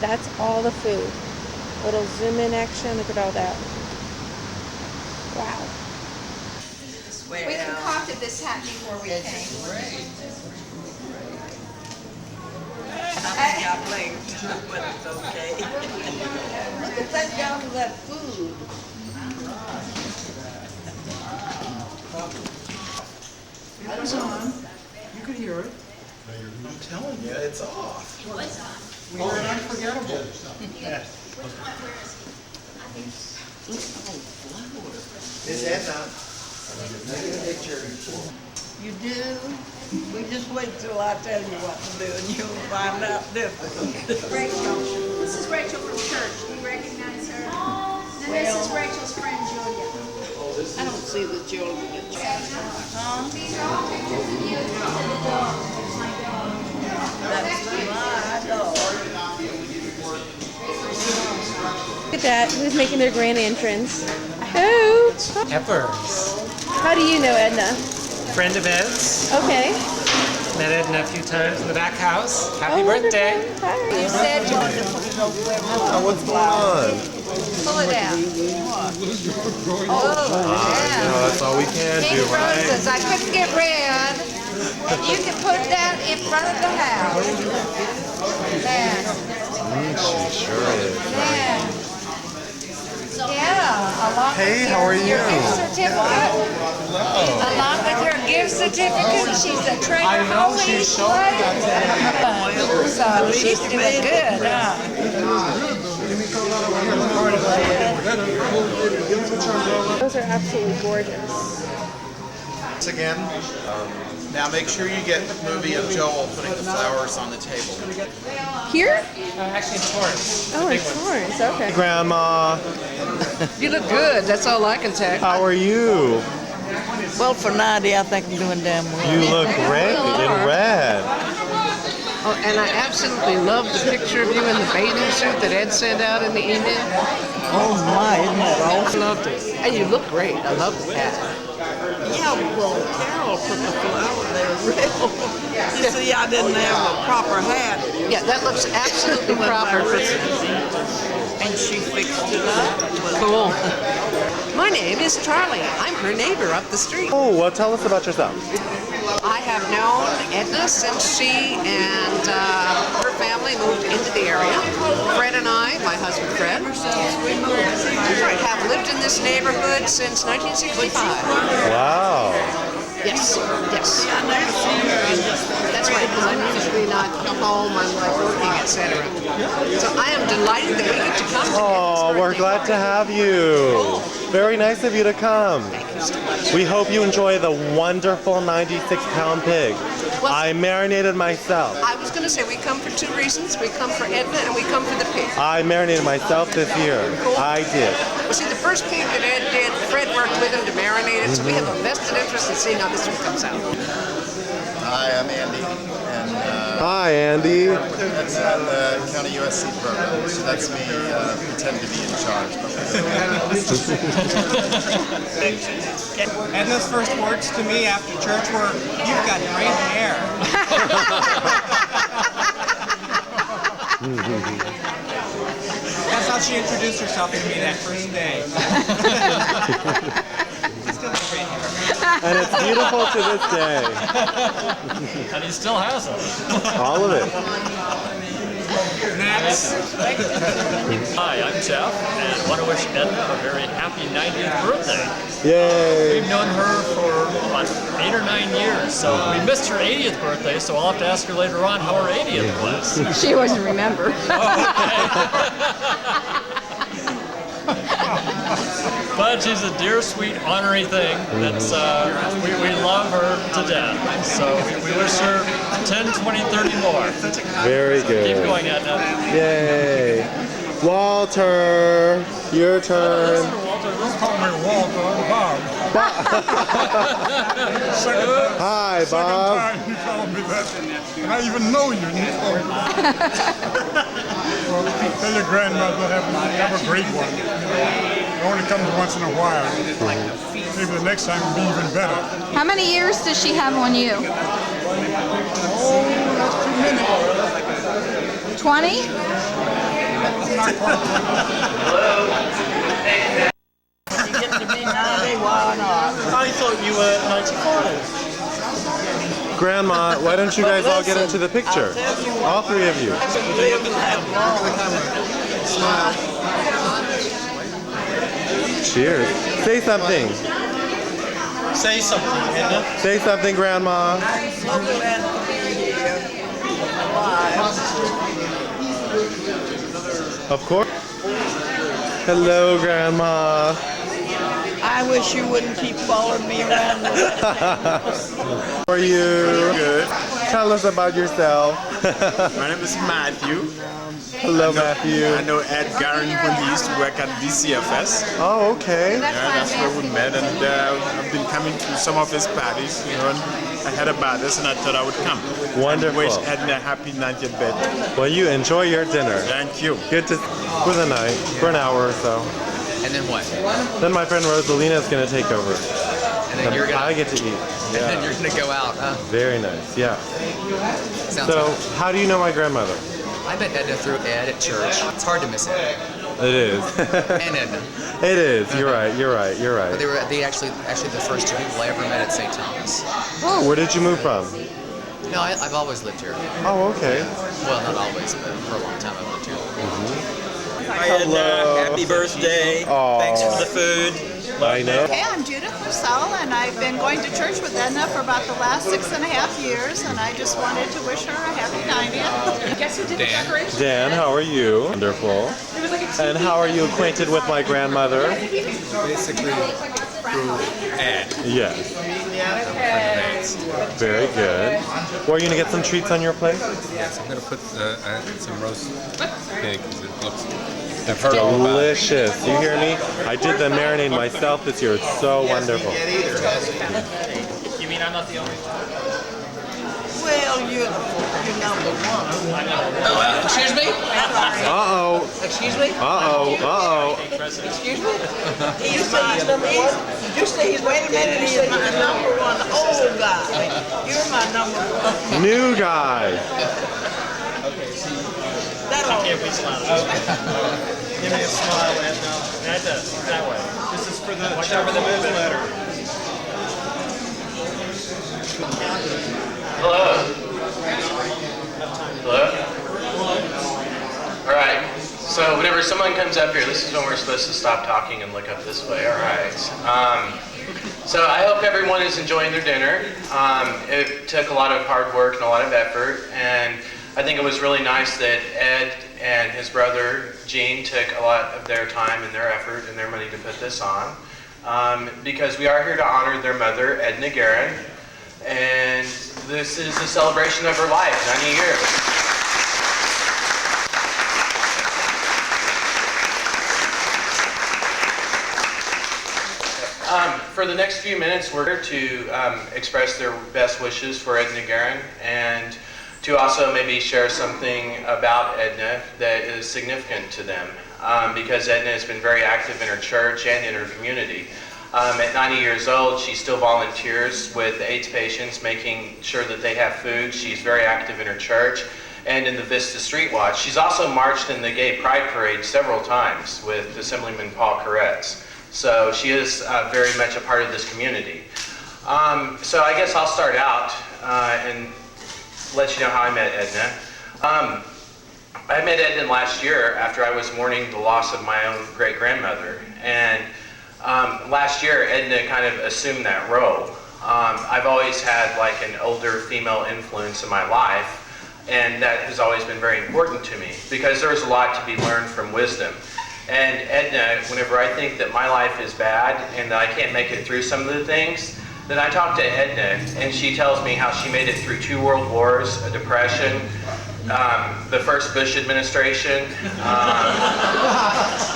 that's all the food. Little zoom in action. Look at all that. Wow. We concocted this hat before we came. I got blamed, but it's okay. Look at that down to that food. It was on. You could hear it. I'm telling you, it's off. It was on. We were unforgettable. Which one? Where is he? Miss Edna. You do? We just wait till I tell you what to do and you'll find out different. Rachel. This is Rachel from church. Do you recognize her? And this is Rachel's friend Julia. I don't see the children at church. Huh? These are all pictures of you. The dog. There's my dog. That's my dog. Look at that. Who's making their grand entrance? Who? Peppers. How do you know Edna? Friend of Ed's. Okay. Met Edna a few times in the back house. Happy Oh, birthday. wonderful. Hi. You said you wanted to put it over there. What's going on? Pull it out. Oh, that's all we can do, Pink roses. I couldn't get red. You can put that in front of the house. There. She sure is. There. Yeah, along Hey, with how are your you? gift certificate. Along with her gift certificate, she's a trainer Holy So she's doing good, huh? Those are absolutely gorgeous. Once again, now make sure you get the movie of Joel putting the flowers on the table. Here? Actually, Taurus. Oh, in Florence. Okay. Grandma, You look good, that's all I can tell. how are you? Well, for 90, I think I'm doing damn well. You look great in red. Oh, and I absolutely love the picture of you in the bathing suit that Ed sent out in the email. Oh my, isn't that awesome? Loved it. And you look great. I love the hat. Yeah, well, Carol put the flower there real. You see, I didn't have a proper hat. Yeah, that looks absolutely proper. And she fixed it up. Cool. My name is Charlie. I'm her neighbor up the street. Oh, well, tell us about yourself. I have known Edna since she and her family moved into the area. Fred and I, my husband Fred, have lived in this neighborhood since 1965. Wow. Yes, yes. That's right, because I'm usually not home, I'm like working, etc. So I am delighted that we get to come to Oh, we're glad to have you. Very nice of you to come. Thank you so much. We hope you enjoy the wonderful 96-pound pig. Well, I marinated myself. I was going to say we come for two reasons. We come for Edna and we come for the pig. I marinated myself this year. I did. Well, see, the first pig that Ed did, Fred worked with him to marinate it, so we have a vested interest in seeing how this one comes out. Hi, I'm Andy, and Hi, Andy. that's the County USC program. So that's me pretend to be in charge. Edna's first words to me after church were, "You've got great hair." That's how she introduced herself to me that first day. She's still got great hair. And it's beautiful to this day. And he still has them. All of it. Next. Hi, I'm Jeff, and I want to wish Edna a very happy 90th birthday. Yay. We've known her for about 8 or 9 years, so we missed her 80th birthday, so I'll have to ask her later on how her 80th was. She doesn't remember. But she's a dear, sweet, honorary thing. That's we love her to death. So we wish her 10, 20, 30 more. Very good. Keep going, Edna. Yay. Walter, your turn. Walter, this call me Walter. Bob. Hi, Bob. Second time you called me that, and I even know you. Well, tell your grandmother have a great one. It only comes once in a while. Maybe the next time will be even better. How many years does she have on you? Oh, that's too many. 20? You get to be 90, why not? I thought you were 95. Grandma, why don't you guys all get into the picture? All three of you. Cheers. Say something. Say something, Edna. Say something, Grandma. So glad to be here. Alive. Of course. Hello, Grandma. I wish you wouldn't keep following me around. How are you? Good. Tell us about yourself. My name is Matthew. Hello, Matthew. I know Ed Garren when he used to work at DCFS. Oh, okay. Yeah, that's where we met, and I've been coming to some of his parties, you know, and I heard about this and I thought I would come. Wonderful. And wish Edna a happy 90th birthday. Well, you enjoy your dinner. Thank you. Good to for the night, for an hour or so. And then what? Then my friend Rosalina is going to take over. And then you're gonna. I get to eat. And then you're gonna go out, huh? Very nice. Yeah. Sounds So, good. how do you know my grandmother? I met Edna through Ed at church. It's hard to miss Ed. It is. And Edna. It is. You're right. You're right. You're But right. they were actually the first two people I ever met at St. Thomas. Oh, where did you move from? No, I've always lived here. Oh, okay. Well, not always, but for a long time I've lived here. Hi, Edna. Happy birthday. Aw. Thanks for the food. I know. Hey, I'm Judith Purcell, and I've been going to church with Edna for about the last 6.5 years, and I just wanted to wish her a happy 90th. Guess who did the Dan. decoration? Dan, how are you? Wonderful. It was like a And how are you acquainted with my grandmother? Basically, through Ed. Yes. Very good. Well, are you going to get some treats on your plate? Yes, I'm going to put some roast pig because it looks Delicious. You hear me? I did the marinade myself this year. It's so wonderful. You mean I'm not the only one? Well, you're number one. Excuse me? Uh-oh. Excuse me? Uh-oh. Uh-oh. Excuse me? You say he's number one? You say he's, wait a minute, he said he's number one old guy. You're my number one. New guy. Can't be smiling. Give me a smile, Edna. Edna, that way. This is for the watch out for the newsletter. Hello. Hello. All right. So whenever someone comes up here, this is when we're supposed to stop talking and look up this way. All right. So I hope everyone is enjoying their dinner. It took a lot of hard work and a lot of effort, and I think it was really nice that Ed and his brother Gene took a lot of their time and their effort and their money to put this on, because we are here to honor their mother, Edna Garren, and this is a celebration of her life, 90 years. For the next few minutes, we're here to express their best wishes for Edna Garren, and to also maybe share something about Edna that is significant to them, because Edna has been very active in her church and in her community. At 90 years old, she still volunteers with AIDS patients, making sure that they have food. She's very active in her church and in the Vista Street Watch. She's also marched in the Gay Pride Parade several times with Assemblyman Paul Koretz. So she is very much a part of this community. So I guess I'll start out and let you know how I met Edna. I met Edna last year after I was mourning the loss of my own great-grandmother. And last year, Edna kind of assumed that role. I've always had like an older female influence in my life, and that has always been very important to me because there's a lot to be learned from wisdom. And Edna, whenever I think that my life is bad and that I can't make it through some of the things, then I talk to Edna, and she tells me how she made it through 2 world wars, a depression, the first Bush administration,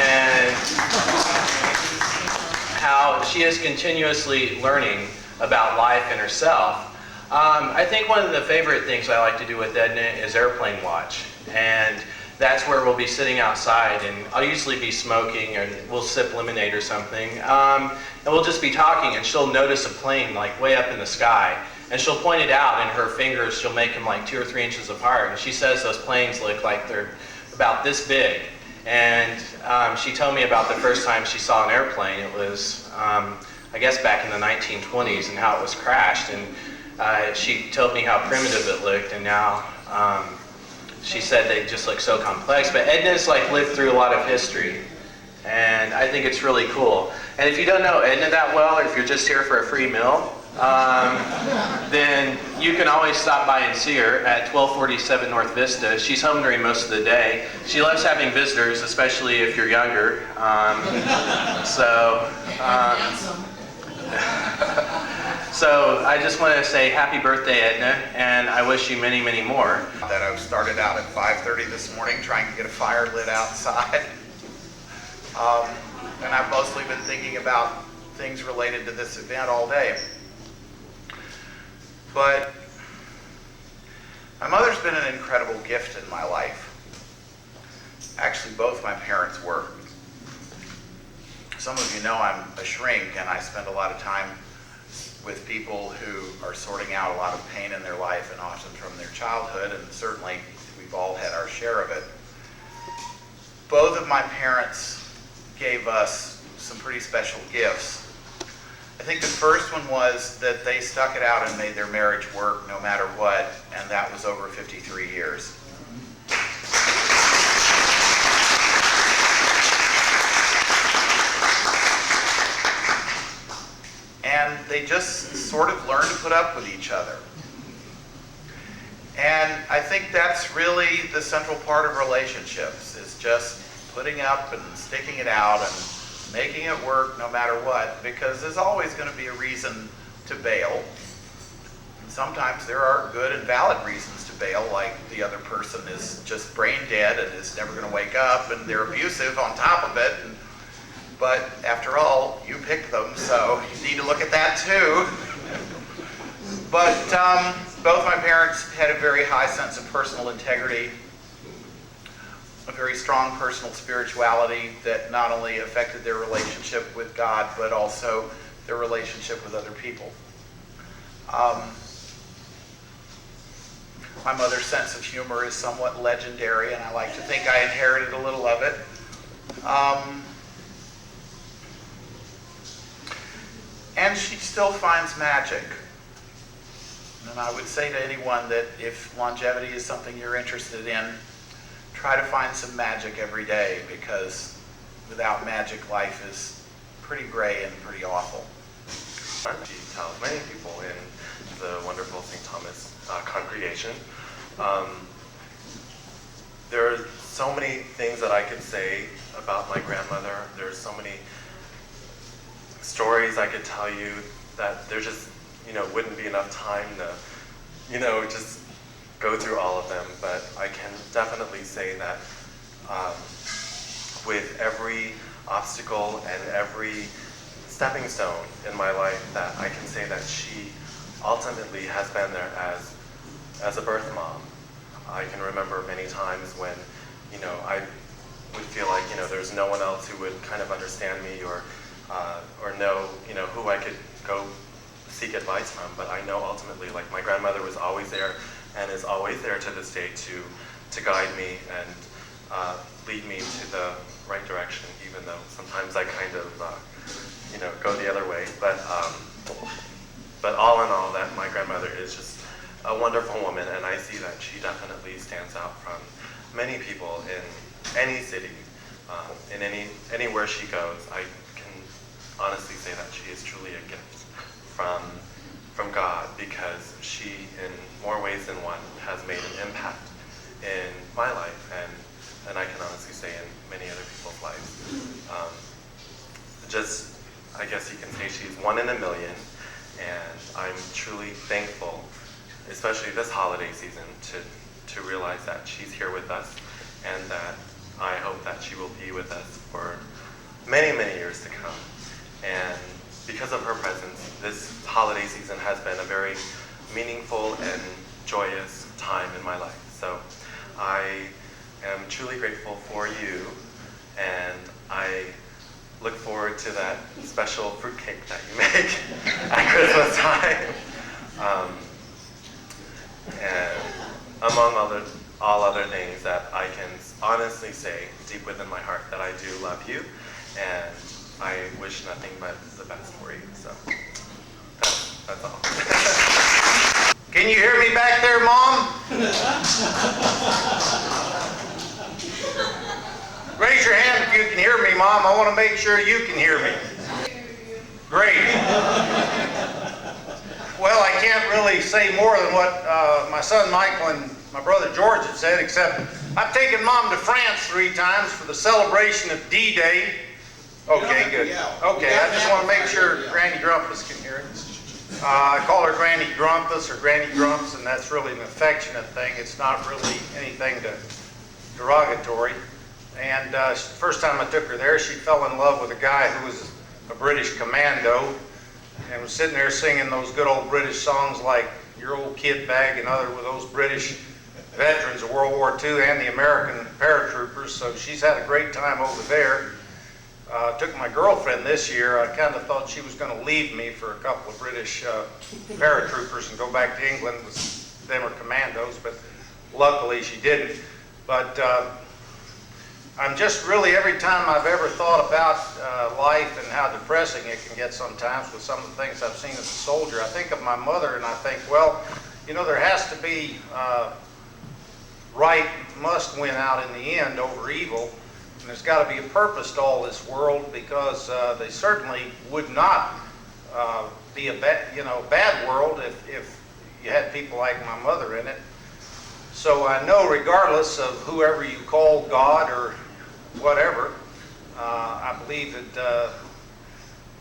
and how she is continuously learning about life and herself. I think one of the favorite things I like to do with Edna is airplane watch, and that's where we'll be sitting outside, and I'll usually be smoking, and we'll sip lemonade or something, and we'll just be talking, and she'll notice a plane like way up in the sky, and she'll point it out, and her fingers, she'll make them like 2 or 3 inches apart, and she says those planes look like they're about this big, And she told me about the first time she saw an airplane. It was, I guess, back in the 1920s, and how it was crashed. And she told me how primitive it looked, and now she said they just look so complex. But Edna's like lived through a lot of history, and I think it's really cool. And if you don't know Edna that well, or if you're just here for a free meal, then you can always stop by and see her at 1247 North Vista. She's home during most of the day. She loves having visitors, especially if you're younger. So I just want to say happy birthday, Edna, and I wish you many, many more. That I started out at 5:30 this morning trying to get a fire lit outside. And I've mostly been thinking about things related to this event all day. But my mother's been an incredible gift in my life. Actually, both my parents were. Some of you know I'm a shrink, and I spend a lot of time with people who are sorting out a lot of pain in their life, and often from their childhood, and certainly we've all had our share of it. Both of my parents gave us some pretty special gifts. I think the first one was that they stuck it out and made their marriage work no matter what, and that was over 53 years. And they just sort of learned to put up with each other. And I think that's really the central part of relationships, is just putting up and sticking it out and making it work no matter what, because there's always going to be a reason to bail. And sometimes there are good and valid reasons to bail, like the other person is just brain dead and is never going to wake up, and they're abusive on top of it. But after all, you picked them, so you need to look at that too. But both my parents had a very high sense of personal integrity, a very strong personal spirituality that not only affected their relationship with God, but also their relationship with other people. My mother's sense of humor is somewhat legendary, and I like to think I inherited a little of it. And she still finds magic. And I would say to anyone that if longevity is something you're interested in, try to find some magic every day, because without magic, life is pretty gray and pretty awful. She tells many people in the wonderful St. Thomas congregation. There are so many things that I could say about my grandmother. There's so many stories I could tell you that there just, wouldn't be enough time to, just go through all of them. But I can definitely say that with every obstacle and every stepping stone in my life, that I can say that she ultimately has been there as a birth mom. I can remember many times when, I would feel like, there's no one else who would kind of understand me or know, who I could go seek advice from. But I know ultimately, like, my grandmother was always there and is always there to this day to guide me and lead me to the right direction, even though sometimes I kind of, go the other way. But all in all, that my grandmother is just a wonderful woman, and I see that she definitely stands out from many people in any city, in anywhere she goes. I can honestly say that she is truly a gift from God, because she, in more ways than one, has made an impact in my life, and I can honestly say in many other people's lives. I guess you can say she's one in a million, and I'm truly thankful, especially this holiday season, to realize that she's here with us, and that I hope that she will be with us for many, many years to come. And because of her presence, this holiday season has been a very meaningful and joyous time in my life. So I am truly grateful for you, and I look forward to that special fruitcake that you make at Christmas time. And among all other things, that I can honestly say deep within my that I do love you, and I wish nothing but the best for you. So that's all. Can you hear me back there, Mom? Raise your hand if you can hear me, Mom. I want to make sure you can hear me. Great. Well, I can't really say more than what my son Michael and my brother George had said, except I've taken Mom to France 3 times for the celebration of D-Day. Okay, good. Okay, I just want to make sure Granny Grumpus can hear it. I call her Granny Grumpus or Granny Grumps, and that's really an affectionate thing. It's not really anything derogatory. And first time I took her there, she fell in love with a guy who was a British commando and was sitting there singing those good old British songs like Your Old Kid Bag and other with those British veterans of World War II and the American paratroopers. So she's had a great time over there. Took my girlfriend this year. I kind of thought she was going to leave me for a couple of British paratroopers and go back to England with them or commandos, but luckily she didn't. But I'm just really, every time I've ever thought about life and how depressing it can get sometimes with some of the things I've seen as a soldier, I think of my mother and I think, well, you know, there has to be right must win out in the end over evil. And there's got to be a purpose to all this world, because they certainly would not be a bad world if you had people like my mother in it. So I know, regardless of whoever you call God or whatever, I believe that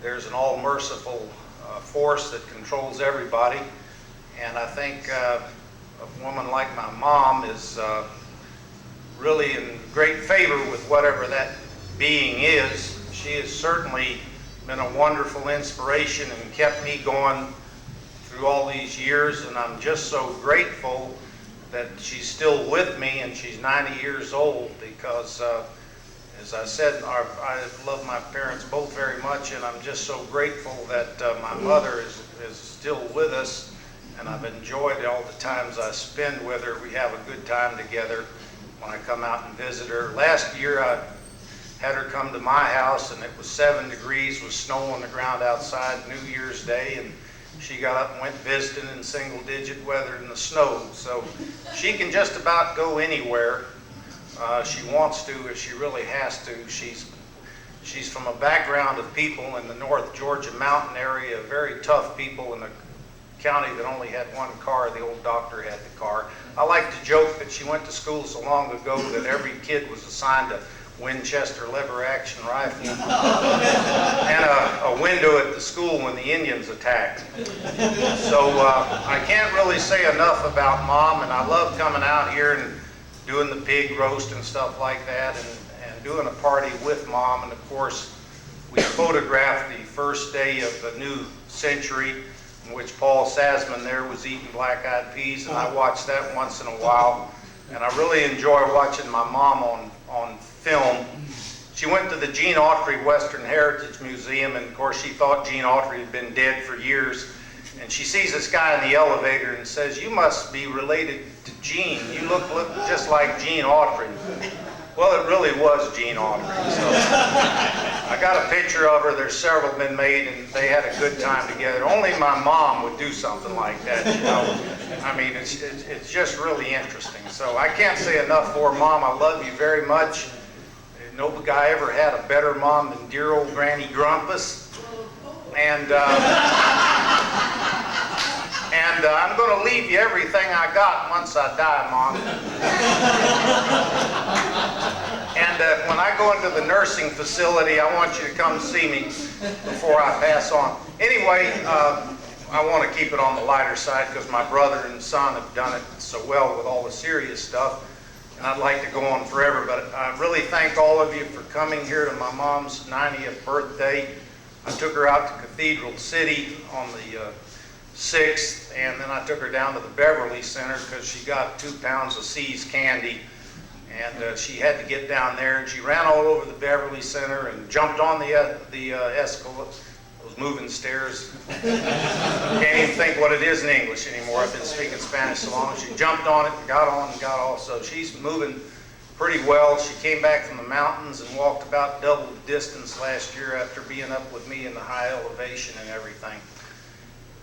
there's an all-merciful force that controls everybody. And I think a woman like my mom is really in great favor with whatever that being is. She has certainly been a wonderful inspiration and kept me going through all these years, and I'm just so grateful that she's still with me, and she's 90 years old, because as I said, I love my parents both very much, and I'm just so grateful that my mother is still with us, and I've enjoyed all the times I spend with her. We have a good time together when I come out and visit her. Last year I had her come to my house, and it was 7 degrees with snow on the ground outside New Year's Day, and she got up and went visiting in single-digit weather in the snow. So she can just about go anywhere she wants to, if she really has to. She's from a background of people in the North Georgia mountain area, very tough people in a county that only had one car. The old doctor had the car. I like to joke that she went to school so long ago that every kid was assigned a Winchester lever action rifle and a window at the school when the Indians attacked. So I can't really say enough about Mom, and I love coming out here and doing the pig roast and stuff like that, and doing a party with Mom. And of course, we photographed the first day of the new century, in which Paul Sasman there was eating black-eyed peas, and I watched that once in a while. And I really enjoy watching my mom on film. She went to the Gene Autry Western Heritage Museum, and of course she thought Gene Autry had been dead for years. And she sees this guy in the elevator and says, "You must be related to Gene. You look just like Gene Autry." Well, it really was Gene Autry. So I got a picture of her. There's several been made, and they had a good time together. Only my mom would do something like that, you know. I mean, it's just really interesting. So I can't say enough for Mom. I love you very much. No guy ever had a better mom than dear old Granny Grumpus. And I'm going to leave you everything I got once I die, Mom. And when I go into the nursing facility, I want you to come see me before I pass on. Anyway, I want to keep it on the lighter side because my brother and son have done it so well with all the serious stuff. And I'd like to go on forever, but I really thank all of you for coming here to my mom's 90th birthday. I took her out to Cathedral City on the 6th, and then I took her down to the Beverly Center because she got 2 pounds of See's candy, and she had to get down there, and she ran all over the Beverly Center and jumped on the escalator, those moving stairs. Can't even think what it is in English anymore. I've been speaking Spanish so long. She jumped on it and got on and got off, so she's moving pretty well. She came back from the mountains and walked about double the distance last year after being up with me in the high elevation and everything.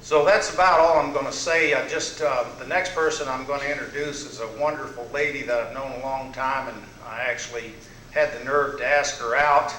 So that's about all I'm going to say. The next person I'm going to introduce is a wonderful lady that I've known a long time, and I actually had the nerve to ask her out.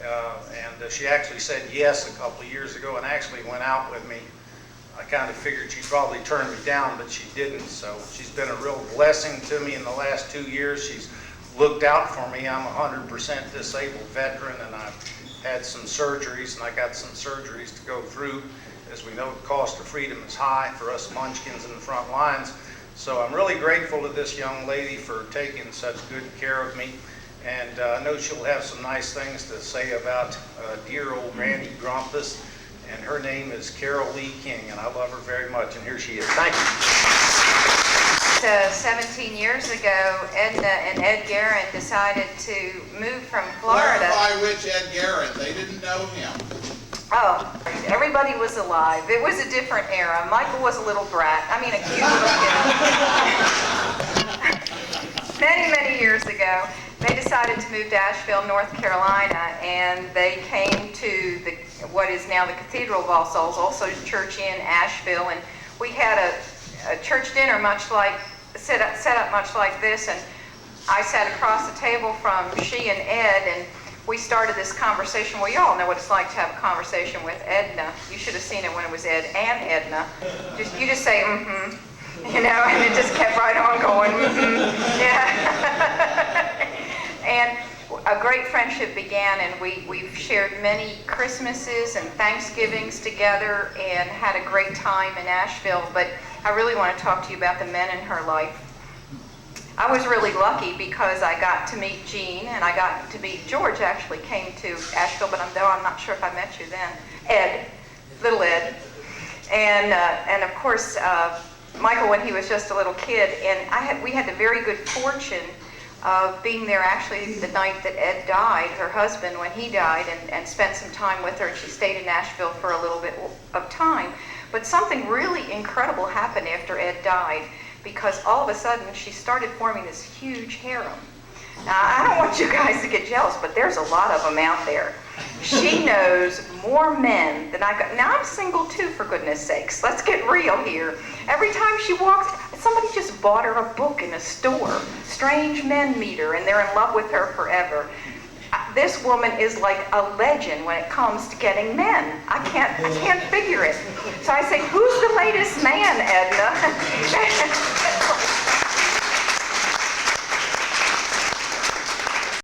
And she actually said yes a couple of years ago and actually went out with me. I kind of figured she'd probably turn me down, but she didn't. So she's been a real blessing to me in the last 2 years. She's looked out for me. I'm a 100% disabled veteran, and I've had some surgeries, and I got some surgeries to go through. As we know, the cost of freedom is high for us munchkins in the front lines. So I'm really grateful to this young lady for taking such good care of me. And I know she'll have some nice things to say about dear old Randy Grumpus. And her name is Carol Lee King, and I love her very much. And here she is. Thank you. 17 years ago, Edna and Ed Garren decided to move from Florida. Clarify which Ed Garren. They didn't know him. Oh, everybody was alive. It was a different era. Michael was a little brat. I mean, a cute little kid. Many, many years ago, they decided to move to Asheville, North Carolina, and they came to what is now the Cathedral of All Souls, also church in Asheville, and we had a church dinner set up much like this, and I sat across the table from she and Ed, and we started this conversation. Well, you all know what it's like to have a conversation with Edna. You should have seen it when it was Ed and Edna. You just say, you know, and it just kept right on going, yeah. And a great friendship began, and we've shared many Christmases and Thanksgivings together and had a great time in Asheville. But I really want to talk to you about the men in her life. I was really lucky because I got to meet Jean, and I got to meet George. Actually came to Asheville, but I'm not sure if I met you then. Ed, little Ed, and of course Michael when he was just a little kid. And we had the very good fortune of being there actually the night that Ed died, her husband, when he died, and spent some time with her. And she stayed in Nashville for a little bit of time. But something really incredible happened after Ed died, because all of a sudden she started forming this huge harem. Now, I don't want you guys to get jealous, but there's a lot of them out there. She knows more men than I got. Now, I'm single too, for goodness sakes. Let's get real here. Every time she walks, somebody just bought her a book in a store. Strange men meet her, and they're in love with her forever. This woman is like a legend when it comes to getting men. I can't figure it. So I say, who's the latest man, Edna?